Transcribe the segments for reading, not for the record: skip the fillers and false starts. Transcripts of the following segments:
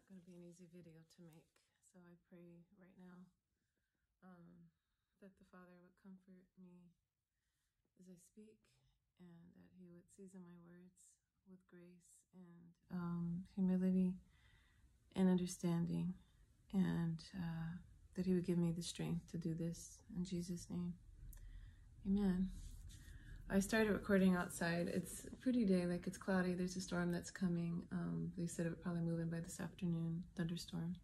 not going to be an easy video to make. So I pray right now that the Father would comfort me as I speak, and that He would season my words with grace and humility and understanding, and that He would give me the strength to do this. In Jesus' name, amen. I started recording outside. It's a pretty day, like it's cloudy. There's a storm that's coming. They said it would probably move in by this afternoon, thunderstorm.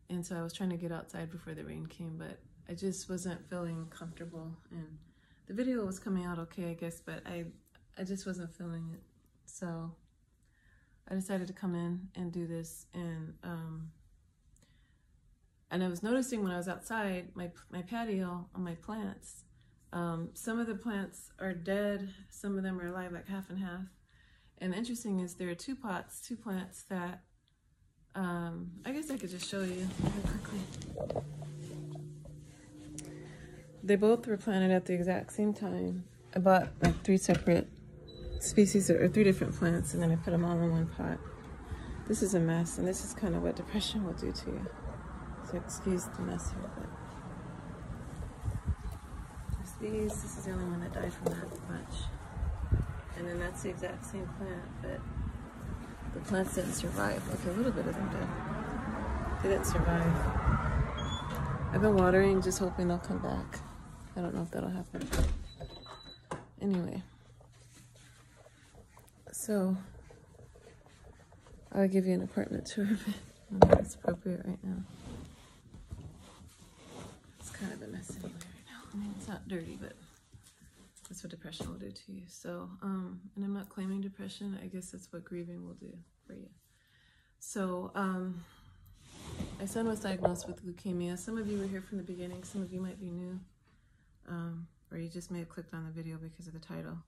And so I was trying to get outside before the rain came, but I just wasn't feeling comfortable. And the video was coming out okay, I guess, but I just wasn't feeling it. So I decided to come in and do this. And I was noticing when I was outside, my patio on my plants, some of the plants are dead, some of them are alive, like half and half. And the interesting is there are two plants that, I guess I could just show you really quickly. They both were planted at the exact same time. I bought like 3 separate species or 3 different plants, and then I put them all in one pot. This is a mess, and this is kind of what depression will do to you. So excuse the mess here, but this is the only one that died from that bunch. And then that's the exact same plant, but the plants didn't survive. Like a little bit of them did. They didn't survive. I've been watering, just hoping they'll come back. I don't know if that'll happen. Anyway. So, I'll give you an apartment tour of it. I don't know if it's appropriate right now. It's kind of a mess anyway right now. I mean, it's not dirty, but that's what depression will do to you. So, and I'm not claiming depression. I guess that's what grieving will do for you. So, my son was diagnosed with leukemia. Some of you were here from the beginning. Some of you might be new. Or you just may have clicked on the video because of the title.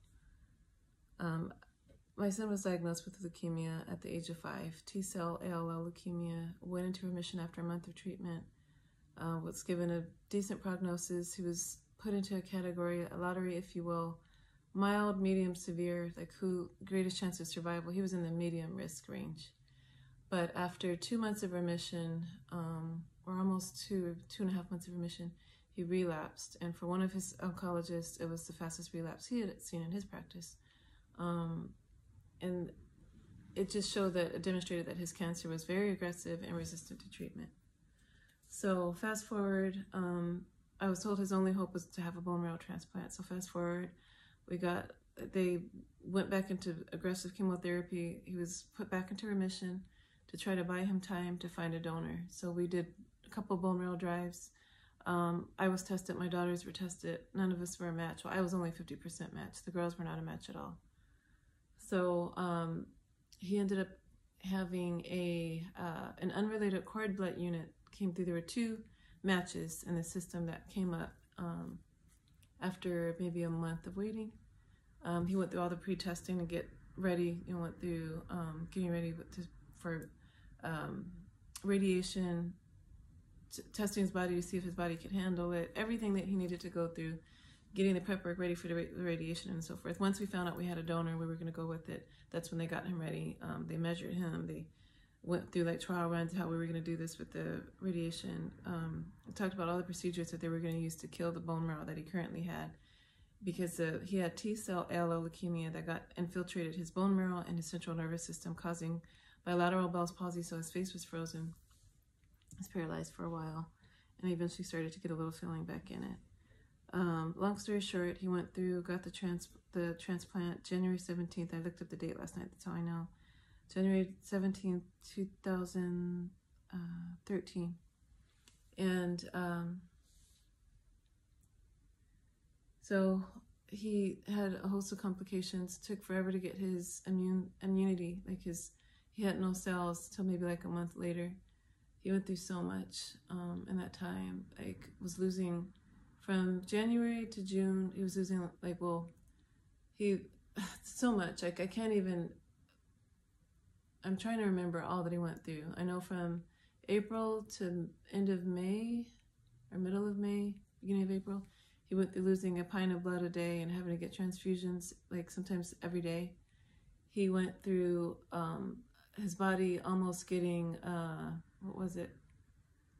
My son was diagnosed with leukemia at the age of 5. T-cell ALL leukemia, went into remission after a month of treatment, was given a decent prognosis. He was put into a category, a lottery, if you will, mild, medium, severe, like who greatest chance of survival. He was in the medium risk range. But after 2 months of remission, or almost 2.5 months of remission, he relapsed. And for one of his oncologists, it was the fastest relapse he had seen in his practice. And it just showed that, it demonstrated that his cancer was very aggressive and resistant to treatment. So fast forward, I was told his only hope was to have a bone marrow transplant. So fast forward, they went back into aggressive chemotherapy. He was put back into remission to try to buy him time to find a donor. So we did a couple bone marrow drives. I was tested, my daughters were tested. None of us were a match. Well, I was only 50% match. The girls were not a match at all. So he ended up having an unrelated cord blood unit came through. There were 2 matches in the system that came up after maybe a month of waiting. He went through all the pre-testing to get ready. He went through getting ready for radiation, testing his body to see if his body could handle it, everything that he needed to go through, getting the prep work ready for the radiation and so forth. Once we found out we had a donor, we were going to go with it. That's when they got him ready. They measured him. They went through like trial runs, how we were going to do this with the radiation. We talked about all the procedures that they were going to use to kill the bone marrow that he currently had, because he had T-cell ALL leukemia that got infiltrated his bone marrow and his central nervous system, causing bilateral Bell's palsy. So his face was frozen. He was paralyzed for a while, and he eventually started to get a little feeling back in it. Long story short, he went through, got the transplant January 17th. I looked up the date last night, that's how I know. January 17th, 2013. And so he had a host of complications. Took forever to get his immunity, like he had no cells till maybe like a month later. He went through so much in that time, like was losing. From January to June, he was losing, like, so much. Like, I can't even, I'm trying to remember all that he went through. I know from April to end of May, or middle of May, beginning of April, he went through losing a pint of blood a day and having to get transfusions, like, sometimes every day. He went through his body almost getting, what was it?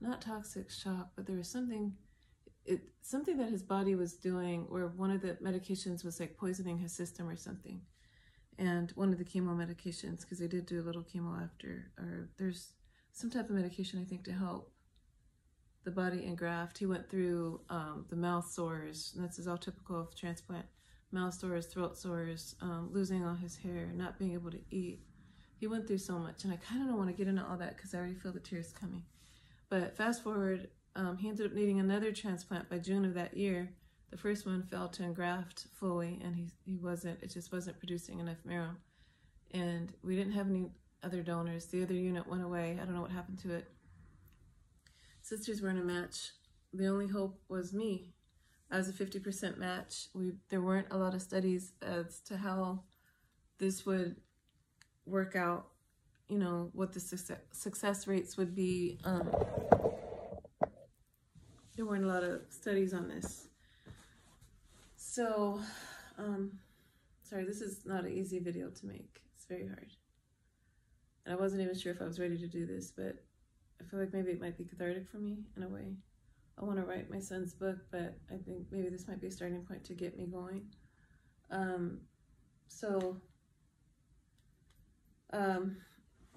Not toxic shock, but there was something that his body was doing where one of the medications was like poisoning his system or something. And one of the chemo medications, because they did do a little chemo after, or there's some type of medication, I think, to help the body engraft. He went through the mouth sores, and this is all typical of transplant. Mouth sores, throat sores, losing all his hair, not being able to eat. He went through so much, and I kind of don't want to get into all that because I already feel the tears coming. But fast forward, he ended up needing another transplant by June of that year. The first one failed to engraft fully, and it just wasn't producing enough marrow. And we didn't have any other donors. The other unit went away. I don't know what happened to it. Sisters were in a match. The only hope was me. I was a 50% match. There weren't a lot of studies as to how this would work out, you know, what the success rates would be. There weren't a lot of studies on this. So, sorry, this is not an easy video to make. It's very hard. And I wasn't even sure if I was ready to do this, but I feel like maybe it might be cathartic for me in a way. I want to write my son's book, but I think maybe this might be a starting point to get me going.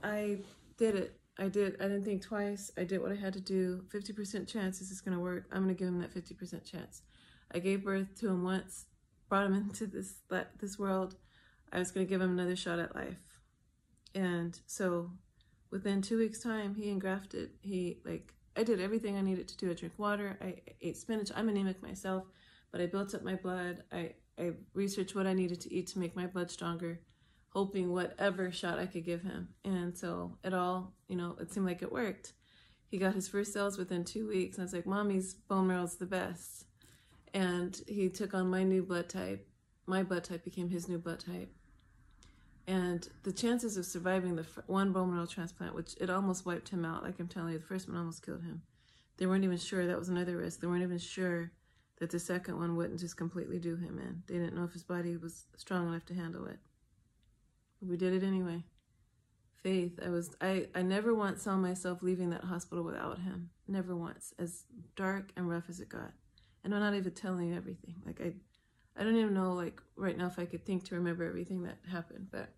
I did it. I didn't think twice. I did what I had to do. 50% chance this is going to work. I'm going to give him that 50% chance. I gave birth to him once, brought him into this world. I was going to give him another shot at life. And so within 2 weeks' time, he engrafted. I did everything I needed to do. I drank water. I ate spinach. I'm anemic myself, but I built up my blood. I researched what I needed to eat to make my blood stronger, hoping whatever shot I could give him. And so it all, you know, it seemed like it worked. He got his first cells within 2 weeks. And I was like, Mommy's bone marrow's the best. And he took on my new blood type. My blood type became his new blood type. And the chances of surviving the one bone marrow transplant, which it almost wiped him out, like I'm telling you, the first one almost killed him. They weren't even sure. That was another risk. They weren't even sure that the second one wouldn't just completely do him in. They didn't know if his body was strong enough to handle it. But we did it anyway. Faith. I never once saw myself leaving that hospital without him. Never once. As dark and rough as it got. And I'm not even telling you everything. Like I don't even know, like, right now if I could think to remember everything that happened, but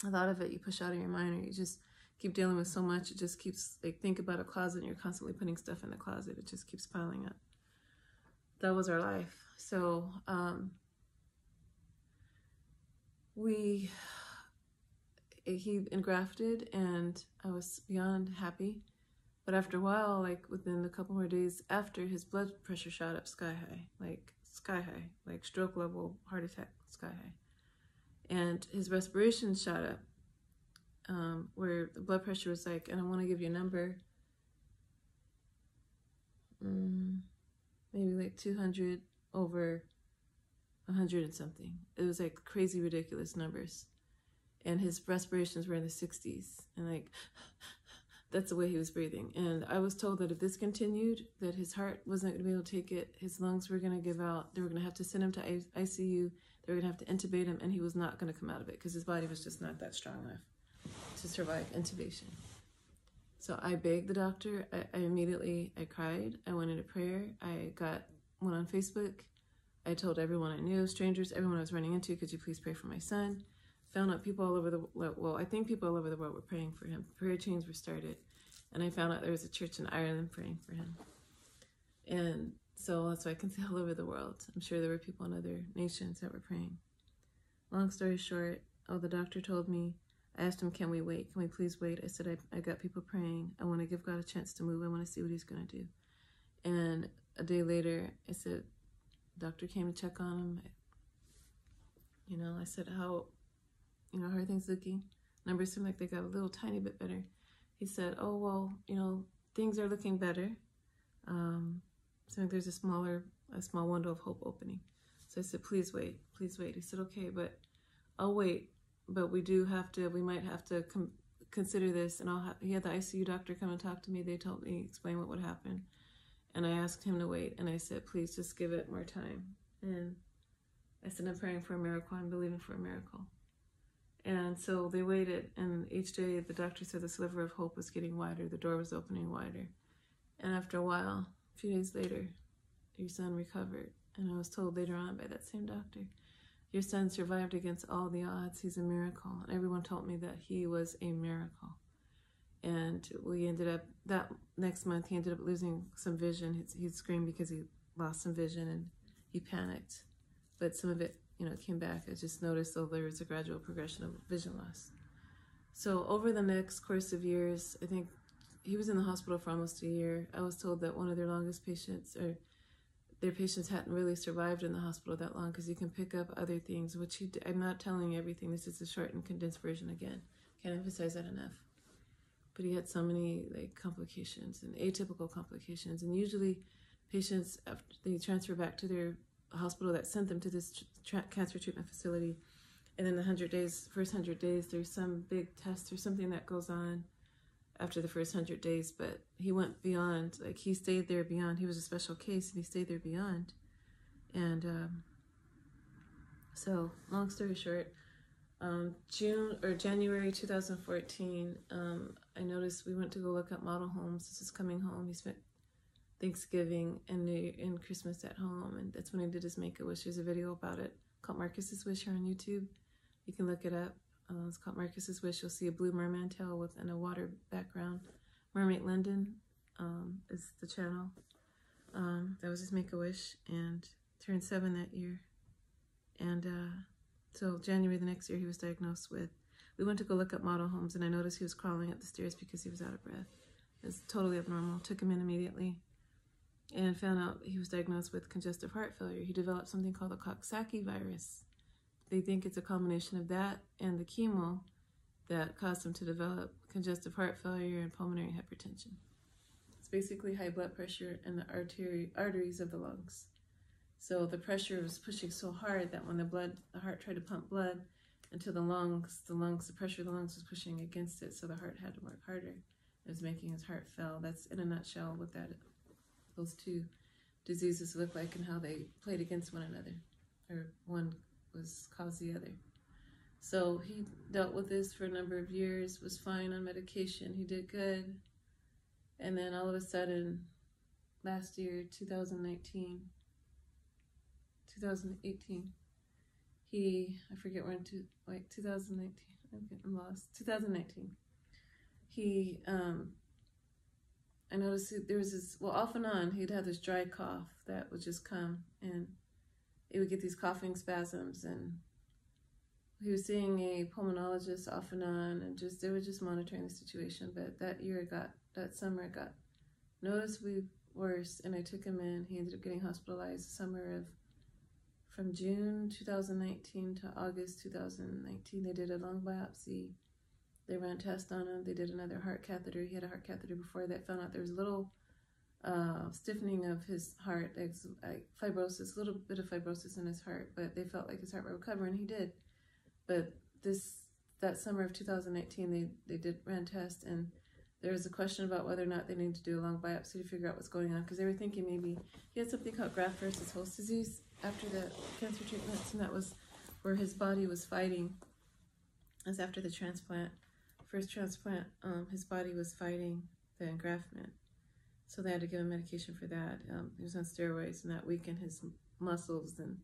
a lot of it you push out of your mind, or you just keep dealing with so much, it just keeps, like, think about a closet and you're constantly putting stuff in the closet. It just keeps piling up. That was our life. So, he engrafted and I was beyond happy. But after a while, like within a couple more days after, his blood pressure shot up sky high, like stroke level, heart attack, sky high. And his respiration shot up, where the blood pressure was like, and I want to give you a number, maybe like 200 over 100 and something. It was like crazy, ridiculous numbers. And his respirations were in the 60s. And like, that's the way he was breathing. And I was told that if this continued, that his heart wasn't going to be able to take it. His lungs were going to give out. They were going to have to send him to ICU. They were going to have to intubate him, and he was not going to come out of it because his body was just not that strong enough to survive intubation. So I begged the doctor. I cried. I went into prayer. I went on Facebook. I told everyone I knew, strangers, everyone I was running into, could you please pray for my son? Found out people all over the world, well, I think people all over the world were praying for him. Prayer chains were started. And I found out there was a church in Ireland praying for him. And so that's why I can say all over the world. I'm sure there were people in other nations that were praying. Long story short, the doctor told me, I asked him, can we wait? Can we please wait? I said, I got people praying. I want to give God a chance to move. I want to see what he's going to do. And a day later, I said, doctor came to check on him. I said, how are things looking? Numbers seem like they got a little tiny bit better. He said, oh, well, things are looking better. So there's a small window of hope opening. So I said, please wait, please wait. He said, okay, but I'll wait. But we might have to consider this. And he had the ICU doctor come and talk to me. They told me, explain what would happen. And I asked him to wait. And I said, please just give it more time. And I said, I'm praying for a miracle. I'm believing for a miracle. And so they waited, and each day the doctor said the sliver of hope was getting wider, the door was opening wider. And after a while, a few days later, your son recovered. And I was told later on by that same doctor, your son survived against all the odds. He's a miracle. And everyone told me that he was a miracle. And we ended up, that next month, he ended up losing some vision. He screamed because he lost some vision and he panicked. But some of it, came back. I just noticed, though, there was a gradual progression of vision loss. So over the next course of years, I think he was in the hospital for almost a year. I was told that one of their longest patients, or their patients hadn't really survived in the hospital that long because you can pick up other things, which I'm not telling you everything. This is a short and condensed version again. Can't emphasize that enough. But he had so many complications and atypical complications. And usually patients, after they transfer back to their hospital that sent them to this cancer treatment facility, and in the first 100 days, there's some big test or something that goes on after the first 100 days. But he went beyond, he stayed there beyond. He was a special case, and he stayed there beyond. And so, long story short, January 2014, I noticed we went to go look at model homes. This is coming home. He spent Thanksgiving and Christmas at home, and that's when he did his Make-A-Wish. There's a video about it called Marcus's Wish here on YouTube. You can look it up. It's called Marcus's Wish. You'll see a blue merman tail and a water background. Mermaid London is the channel. That was his Make-A-Wish, and turned 7 that year. And so January the next year, he was diagnosed with, we went to go look up model homes, and I noticed he was crawling up the stairs because he was out of breath. It was totally abnormal. Took him in immediately and found out he was diagnosed with congestive heart failure. He developed something called the Coxsackie virus. They think it's a combination of that and the chemo that caused him to develop congestive heart failure and pulmonary hypertension. It's basically high blood pressure in the arteries of the lungs. So the pressure was pushing so hard that when the heart tried to pump blood into the lungs, the pressure of the lungs was pushing against it, so the heart had to work harder. It was making his heart fail. That's in a nutshell what those two diseases look like and how they played against one another, or one caused the other. So he dealt with this for a number of years, was fine on medication, he did good, and then all of a sudden, last year, 2018, I forget when, 2019, I'm lost, 2019. I noticed there was this, off and on, he'd have this dry cough that would just come, and he would get these coughing spasms, and he was seeing a pulmonologist off and on, and they were just monitoring the situation. But that summer it got noticeably worse, and I took him in. He ended up getting hospitalized from June 2019 to August 2019. They did a lung biopsy. They ran tests on him. They did another heart catheter. He had a heart catheter before that. Found out there was a little stiffening of his heart, fibrosis, a little bit of fibrosis in his heart, but they felt like his heart would recover, and he did. But that summer of 2019, they ran tests, and there was a question about whether or not they needed to do a lung biopsy to figure out what's going on, because they were thinking maybe he had something called graft versus host disease after the cancer treatments, and that was where his body was fighting. As after the first transplant, his body was fighting the engraftment. So they had to give him medication for that. He was on steroids, and that weakened his muscles and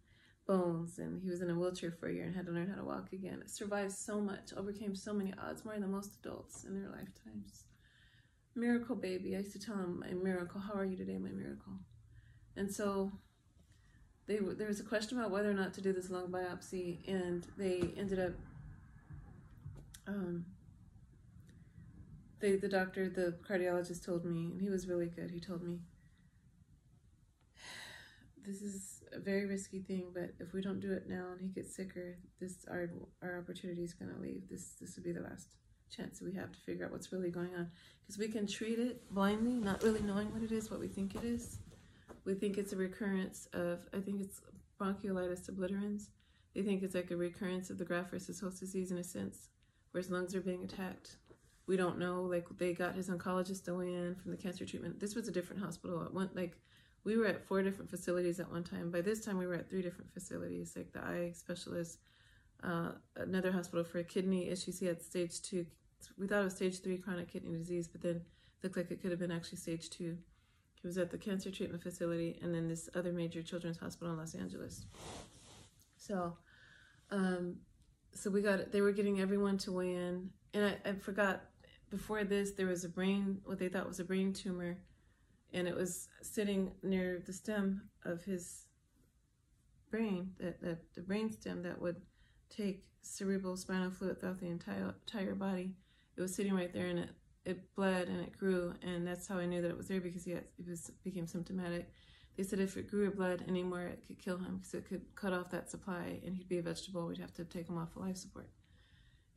bones, and he was in a wheelchair for a year and had to learn how to walk again. Survived so much, overcame so many odds, more than most adults in their lifetimes. Miracle baby. I used to tell him, my miracle, how are you today, my miracle? And so there was a question about whether or not to do this lung biopsy, and they ended up, the doctor, the cardiologist told me, and he was really good, he told me, this is a very risky thing, but if we don't do it now and he gets sicker, our opportunity is going to leave. This will be the last chance that we have to figure out what's really going on. Because we can treat it blindly, not really knowing what it is, what we think it is. We think it's a recurrence of, I think it's bronchiolitis obliterans. They think it's like a recurrence of the graft versus host disease in a sense, where his lungs are being attacked. We don't know, they got his oncologist to weigh in from the cancer treatment. This was a different hospital. We were at 4 different facilities at one time. By this time, we were at 3 different facilities, like the eye specialist, another hospital for kidney issues. He had stage 2. We thought it was stage 3 chronic kidney disease, but then it looked like it could have been actually stage 2. He was at the cancer treatment facility and then this other major children's hospital in Los Angeles. So, they were getting everyone to weigh in. And I forgot, before this, there was what they thought was a brain tumor, and it was sitting near the stem of his brain, the brain stem that would take cerebral spinal fluid throughout the entire body. It was sitting right there, and it bled and it grew, and that's how I knew that it was there, because became symptomatic. They said if it grew or bled anymore, it could kill him, because it could cut off that supply and he'd be a vegetable. We'd have to take him off of life support.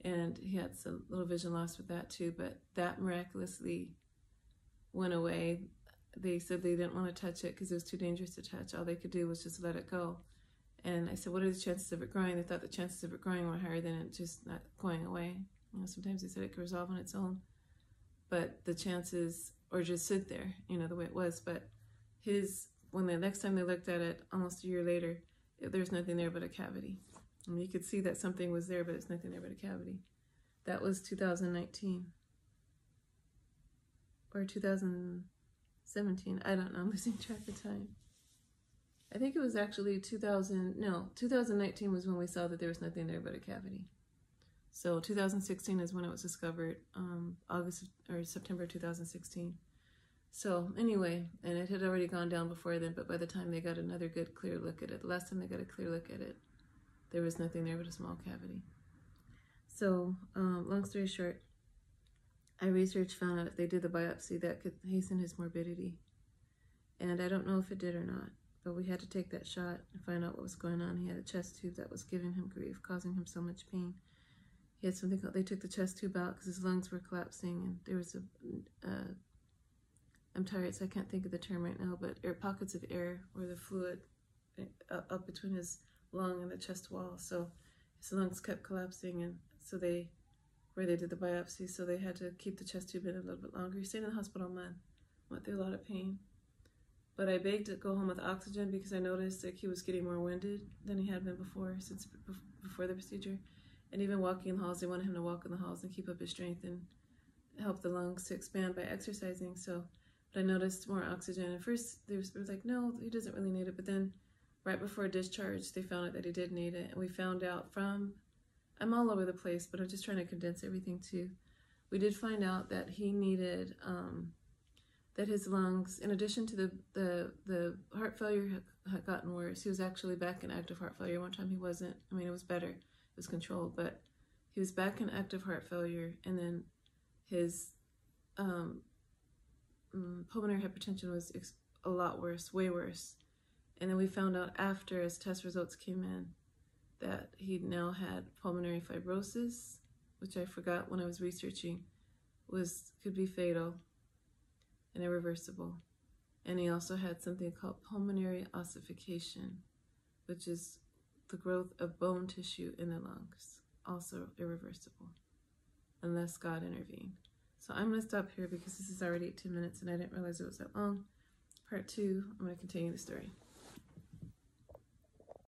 And he had some little vision loss with that too, but that miraculously went away. They said they didn't want to touch it because it was too dangerous to touch. All they could do was just let it go. And I said, what are the chances of it growing? They thought the chances of it growing were higher than it just not going away. Sometimes they said it could resolve on its own, but the chances, or just sit there, the way it was. But when the next time they looked at it, almost a year later, there's nothing there but a cavity. You could see that something was there, but it's nothing there but a cavity. That was 2019. Or 2017. I don't know. I'm losing track of time. I think it was actually 2019 was when we saw that there was nothing there but a cavity. So 2016 is when it was discovered, September 2016. So anyway, and it had already gone down before then, but by the time they got another good clear look at it, the last time they got a clear look at it, there was nothing there but a small cavity. So long story short, I found out if they did the biopsy, that could hasten his morbidity. And I don't know if it did or not, but we had to take that shot and find out what was going on. He had a chest tube that was giving him grief, causing him so much pain. He had something called, they took the chest tube out because his lungs were collapsing, and there was I'm tired, so I can't think of the term right now, but pockets of air where the fluid up between his lung and the chest wall. So his lungs kept collapsing, and so where they did the biopsy, so they had to keep the chest tube in a little bit longer. He stayed in the hospital a month, went through a lot of pain. But I begged to go home with oxygen because I noticed that he was getting more winded than he had been before the procedure. And even walking in the halls, they wanted him to walk in the halls and keep up his strength and help the lungs to expand by exercising. But I noticed more oxygen. At first, they were like, no, he doesn't really need it. But then right before discharge, they found out that he did need it. And we found out I'm all over the place, but I'm just trying to condense everything too. We did find out that he needed, that his lungs, in addition to the heart failure had gotten worse. He was actually back in active heart failure. One time he wasn't. I mean, it was better. It was controlled, but he was back in active heart failure. And then his pulmonary hypertension was a lot worse, way worse. And then we found out after, as test results came in, that he now had pulmonary fibrosis, which I forgot when I was researching, could be fatal and irreversible. And he also had something called pulmonary ossification, which is the growth of bone tissue in the lungs, also irreversible, unless God intervened. So I'm going to stop here because this is already 18 minutes and I didn't realize it was that long. Part 2, I'm going to continue the story.